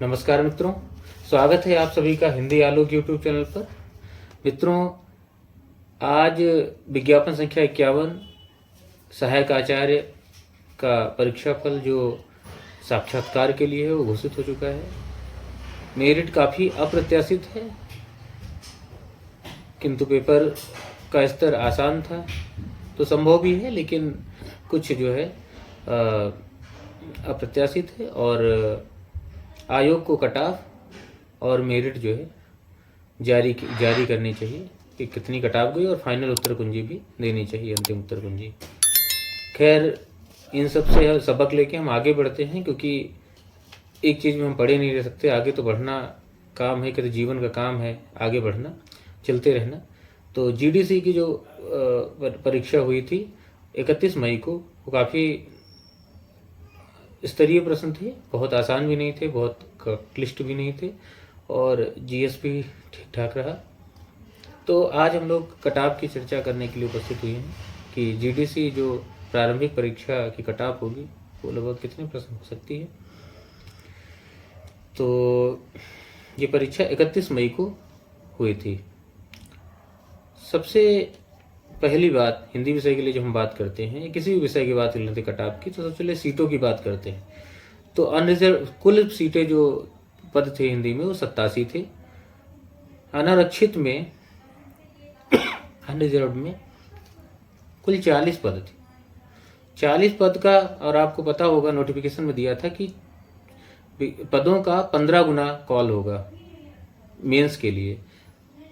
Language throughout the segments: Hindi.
नमस्कार मित्रों, स्वागत है आप सभी का हिंदी आलोक यूट्यूब चैनल पर। मित्रों, आज विज्ञापन संख्या 51 सहायक आचार्य का परीक्षा फल जो साक्षात्कार के लिए है वो घोषित हो चुका है। मेरिट काफ़ी अप्रत्याशित है, किंतु पेपर का स्तर आसान था तो संभव भी है, लेकिन कुछ जो है अप्रत्याशित है और आयोग को कट ऑफ और मेरिट जो है जारी करनी चाहिए कि कितनी कट ऑफ गई और फाइनल उत्तर कुंजी भी देनी चाहिए, अंतिम उत्तर कुंजी। खैर, इन सब से सबक लेके हम आगे बढ़ते हैं, क्योंकि एक चीज़ में हम पढ़े नहीं रह सकते। आगे तो बढ़ना काम है, कहते जीवन का काम है आगे बढ़ना, चलते रहना। तो जीडीसी की जो परीक्षा हुई थी 31 मई को, वो काफ़ी स्तरीय प्रश्न थे, बहुत आसान भी नहीं थे, बहुत क्लिष्ट भी नहीं थे और जीएस भी ठीक ठाक रहा। तो आज हम लोग कट ऑफ की चर्चा करने के लिए उपस्थित हुए हैं कि जीडीसी जो प्रारंभिक परीक्षा की कट ऑफ होगी वो लगभग कितने प्रश्न हो सकती है। तो ये परीक्षा 31 मई को हुई थी। सबसे पहली बात, हिंदी विषय के लिए जब हम बात करते हैं, किसी भी विषय की बात कर लेते हैं कट ऑफ की, तो सबसे पहले सीटों की बात करते हैं। तो अनरिजर्व कुल सीटें जो पद थे हिंदी में वो 87 थे। अनारक्षित में अनरिजर्व में कुल 40 पद थे। 40 पद का, और आपको पता होगा नोटिफिकेशन में दिया था कि पदों का 15 गुना कॉल होगा मेंस के लिए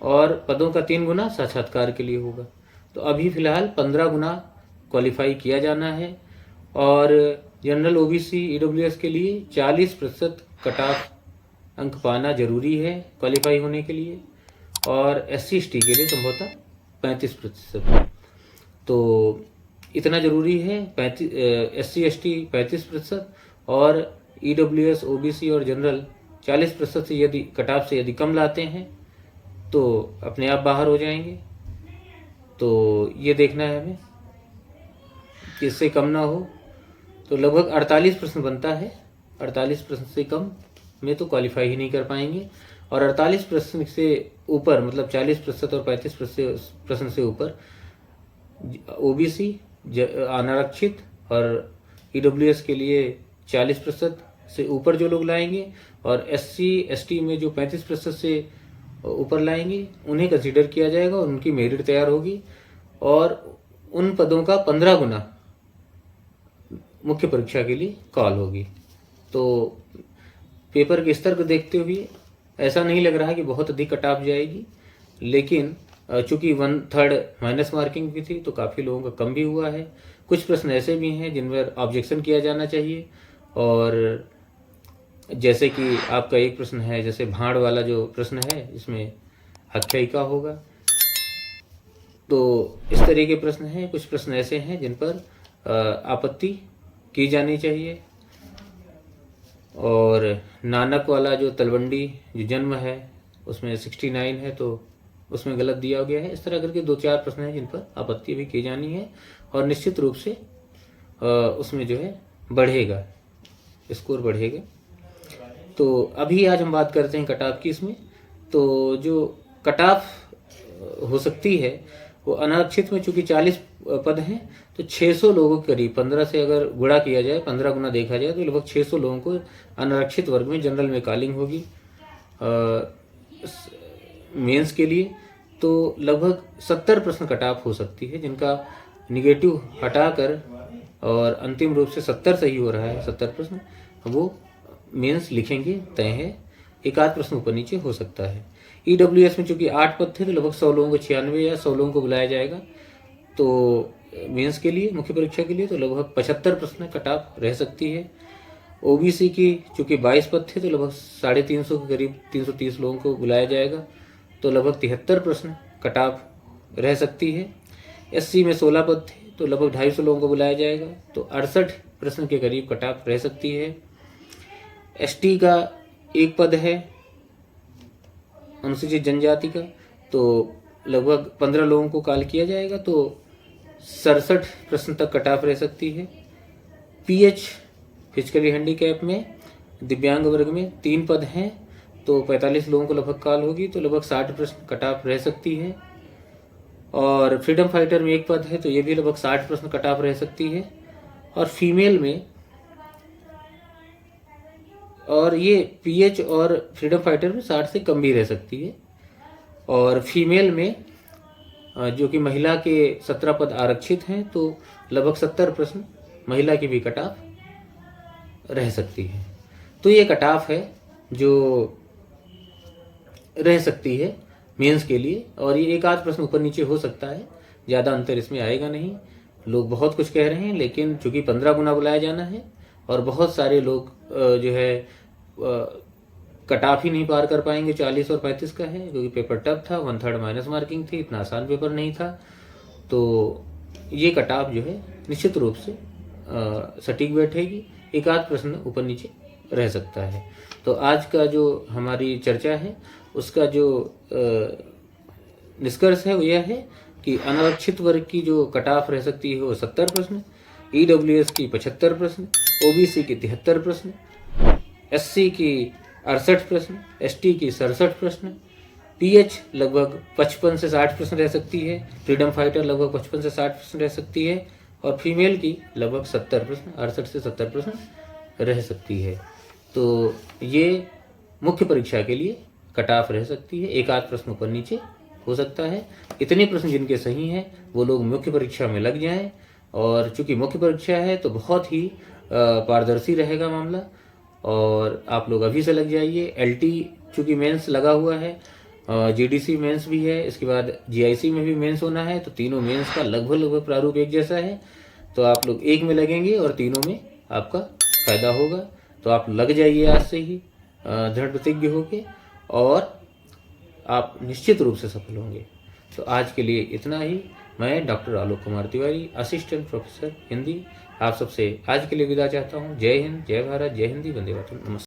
और पदों का 3 गुना साक्षात्कार के लिए होगा। तो अभी फिलहाल 15 गुना क्वालिफाई किया जाना है और जनरल ओबीसी ईडब्ल्यूएस के लिए 40% कट ऑफ अंक पाना जरूरी है क्वालिफाई होने के लिए, और एससी एसटी के लिए संभवतः 35%। तो इतना जरूरी है। एससी एसटी 35% और ईडब्ल्यूएस ओबीसी और जनरल 40% से यदि कट ऑफ से यदि कम लाते हैं तो अपने आप बाहर हो जाएंगे। तो ये देखना है हमें कि इससे कम ना हो। तो लगभग 48 प्रश्न बनता है। 48 प्रश्न से कम में तो क्वालिफाई ही नहीं कर पाएंगे, और 48 प्रश्न से ऊपर मतलब 40% और 35% प्रश्न से ऊपर ओबीसी, अनारक्षित और ईडब्ल्यूएस के लिए 40% से ऊपर जो लोग लाएंगे और एससी एसटी में जो 35% से ऊपर लाएंगे उन्हें कंसीडर किया जाएगा और उनकी मेरिट तैयार होगी और उन पदों का 15 गुना मुख्य परीक्षा के लिए कॉल होगी। तो पेपर के स्तर को देखते हुए ऐसा नहीं लग रहा कि बहुत अधिक कट ऑफ जाएगी, लेकिन चूंकि 1/3 माइनस मार्किंग भी थी तो काफ़ी लोगों का कम भी हुआ है। कुछ प्रश्न ऐसे भी हैं जिन पर ऑब्जेक्शन किया जाना चाहिए, और जैसे कि आपका एक प्रश्न है, जैसे भाड़ वाला जो प्रश्न है इसमें आख्यायिका होगा। तो इस तरह के प्रश्न हैं। कुछ प्रश्न ऐसे हैं जिन पर आपत्ति की जानी चाहिए, और नानक वाला जो तलवंडी जो जन्म है उसमें 69 है तो उसमें गलत दिया गया है। इस तरह करके 2-4 प्रश्न हैं जिन पर आपत्ति भी की जानी है, और निश्चित रूप से उसमें जो है बढ़ेगा, स्कोर बढ़ेगा। तो अभी आज हम बात करते हैं कट ऑफ की। इसमें तो जो कट ऑफ हो सकती है वो अनारक्षित में चूंकि 40 पद हैं तो 600 लोगों के करीब, 15 से अगर गुणा किया जाए, 15 गुना देखा जाए तो लगभग 600 लोगों को अनारक्षित वर्ग में जनरल में कॉलिंग होगी मेंस के लिए। तो लगभग 70 प्रश्न कट ऑफ हो सकती है, जिनका निगेटिव हटाकर और अंतिम रूप से 70 सही हो रहा है, 70 प्रश्न वो मेंस लिखेंगे, तय है। एक आध प्रश्न ऊपर नीचे हो सकता है। ईडब्ल्यूएस में चूंकि 8 पद थे तो लगभग 100 लोगों को 96 या 100 लोगों को बुलाया जाएगा तो मेंस के लिए, मुख्य परीक्षा के लिए, तो लगभग 75 प्रश्न कट ऑफ रह सकती है। ओबीसी की चूंकि 22 पद थे तो लगभग 350 के करीब 330 लोगों को बुलाया जाएगा तो लगभग 73 प्रश्न कट ऑफ रह सकती है। एससी में 16 पद थे तो लगभग 250 लोगों को बुलाया जाएगा तो 68 प्रश्न के करीब कट ऑफ रह सकती है। एसटी का 1 पद है अनुसूचित जनजाति का, तो लगभग 15 लोगों को कॉल किया जाएगा तो 67 प्रश्न तक कट ऑफ रह सकती है। पीएच फिजिकली हैंडीकैप में दिव्यांग वर्ग में 3 पद हैं, तो 45 लोगों को लगभग कॉल होगी, तो लगभग 60 प्रश्न कट ऑफ रह सकती है। और फ्रीडम फाइटर में 1 पद है, तो ये भी लगभग 60 प्रश्न कट ऑफ रह सकती है। और फीमेल में, और ये पीएच और फ्रीडम फाइटर में 60 से कम भी रह सकती है। और फीमेल में जो कि महिला के 17 पद आरक्षित हैं, तो लगभग 70 प्रश्न महिला की भी कट ऑफ रह सकती है। तो ये कट ऑफ है जो रह सकती है मेंस के लिए, और ये एक आध प्रश्न ऊपर नीचे हो सकता है, ज़्यादा अंतर इसमें आएगा नहीं। लोग बहुत कुछ कह रहे हैं, लेकिन चूंकि 15 गुना बुलाया जाना है और बहुत सारे लोग जो है कट ऑफ ही नहीं पार कर पाएंगे, 40 और 35 का है, क्योंकि पेपर टफ था, 1/3 माइनस मार्किंग थी, इतना आसान पेपर नहीं था। तो ये कट ऑफ जो है निश्चित रूप से सटीक बैठेगी, एक आध प्रश्न ऊपर नीचे रह सकता है। तो आज का जो हमारी चर्चा है उसका जो निष्कर्ष है वो यह है कि अनारक्षित वर्ग की जो कट ऑफ रह सकती है वो 70 प्रश्न, ईडब्ल्यूएस की 75 प्रश्न, ओबीसी की 73 प्रश्न, एससी की 68 प्रश्न, एसटी की 67 प्रश्न, पीएच लगभग 55 से 60 प्रश्न रह सकती है, फ्रीडम फाइटर लगभग 55 से 60 प्रश्न रह सकती है, और फीमेल की लगभग 70 प्रश्न, 68 से 70 प्रश्न रह सकती है। तो ये मुख्य परीक्षा के लिए कट ऑफ रह सकती है, एक आध प्रश्न ऊपर नीचे हो सकता है। इतने प्रश्न जिनके सही हैं वो लोग मुख्य परीक्षा में लग जाएं, और चूंकि मुख्य परीक्षा है तो बहुत ही पारदर्शी रहेगा मामला, और आप लोग अभी से लग जाइए। एलटी चूंकि मेंस लगा हुआ है, जीडीसी मेंस भी है, इसके बाद जीआईसी में भी मेंस होना है, तो तीनों मेंस का लगभग प्रारूप एक जैसा है। तो आप लोग एक में लगेंगे और तीनों में आपका फायदा होगा। तो आप लग जाइए आज से ही दृढ़ प्रतिज्ञ होके, और आप निश्चित रूप से सफल होंगे। तो आज के लिए इतना ही। मैं doctor Alok Kumar Tiwari, assistant professor Hindi, आप सबसे आज के लिए विदा चाहता हूँ। जय हिंद, जय भारत, जय हिंदी, वंदे मातरम, नमस्कार।